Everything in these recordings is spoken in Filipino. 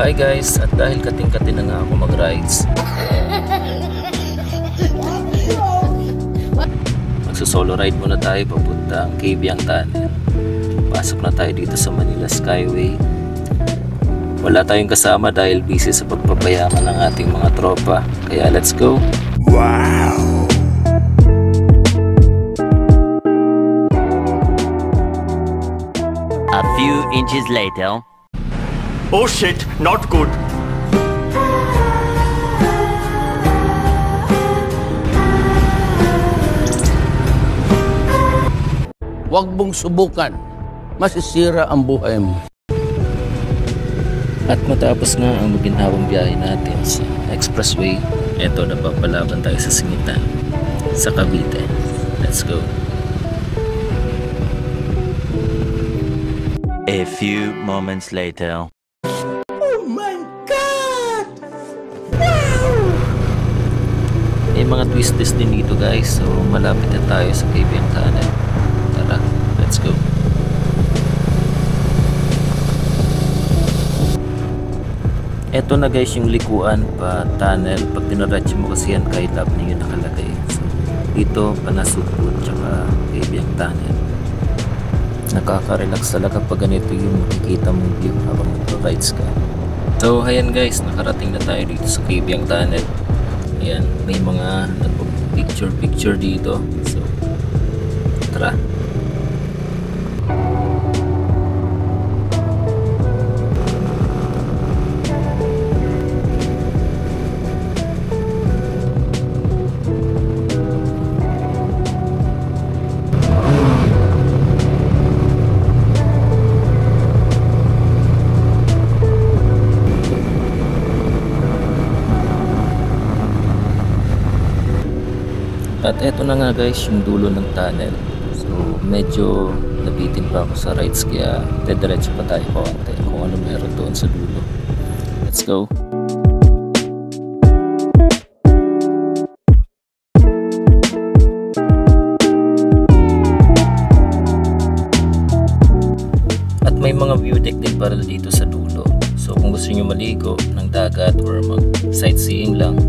Hi guys, at dahil kating-kating na nga ako mag-rides, magsusolo ride muna tayo papunta ang Cabiang Tunnel. Pasok na tayo dito sa Manila Skyway. Wala tayong kasama dahil busy sa pagpapayaman ng ating mga tropa. Kaya let's go! Wow! A few inches later. Oh shit, not good. Huwag mong subukan. Masisira ang buhay mo. At matapos nga ang maginhawang biyahe natin sa expressway, eto napapalaban tayo sa Singitan, sa Cavite. Let's go! A few moments later. May mga twist din dito guys, so malapit na tayo sa Cabiang Tunnel. Tara, let's go! Eto na guys yung likuan pa tunnel. Pag dinaretso mo kasi yan, kahit lap na yun nakalagay. So dito Panasuput tsaka Cabiang Tunnel. Nakaka-relax talaga pag ganito yung makikita mong view habang nag-rides ka. So ayan guys, nakarating na tayo dito sa Cabiang Tunnel. Ayan, may mga nagpo-picture dito. So, tara. At eto na nga guys yung dulo ng tunnel. So medyo nabitin pa ako sa rides kaya dediretso pa tayo kaunti kung ano meron doon sa dulo. Let's go! At may mga view deck din para dito sa dulo. So kung gusto nyo maligo ng dagat or mag sightseeing lang,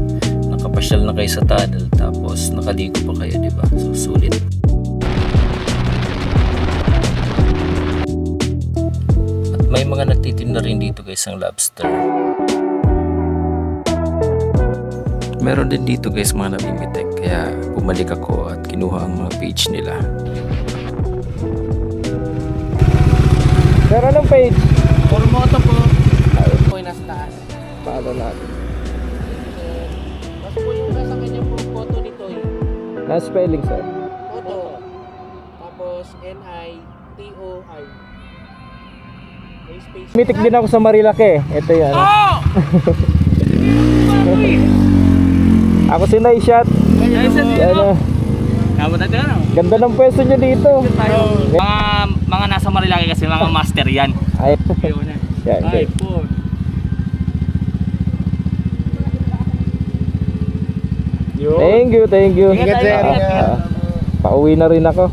nakapasyal na kayo sa tunnel tapos nakaligo pa kayo, diba? So sulit. At may mga nagtitinda rin dito guys ang lobster. Meron din dito guys mga namimitek, kaya bumalik ako at kinuha ang mga page nila. Sir, anong page? Formoto po. Ayun po yung nasa taas. Paano natin? Mas po yung nasa kanya po photo nito eh. Na-spelling, sir? Photo. Tapos N-I-T-O-I. May space. Mitik din ako sa Marilake. Ito yan. Oh! Ako si Naishot. Yan. Ganda ng pwesto nyo dito. Mga nasa Marilaki kasi mga master yan. Ay. Yan, Ay po. Thank you. Ingat, sir. Pauwi na rin ako.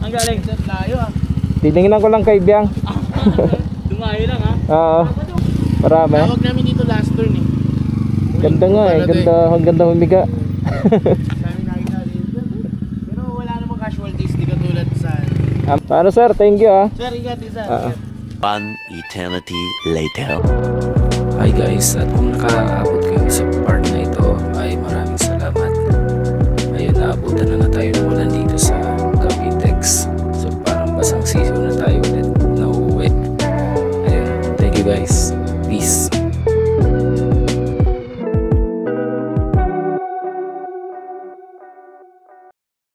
Ang galing. Layo ah. Tinignan ko lang kay Biang. Dumayo lang ha. Oo. Marami. Tawag namin dito last turn eh. Ganda nga eh. Ganda humiga. Dami nakita dito. Pero wala namang casualties, di katulad sa... Paano sir? Thank you ah. Sir, ingat din sir. One eternity later. Hi guys, at kung nakakaabot kayo sa part na ito ay maraming salamat. Ayun, naabutan na tayo ng ulan dito sa Cavitex. So parang basang season na tayo ulit na uuwi. Ayun, thank you guys. Peace.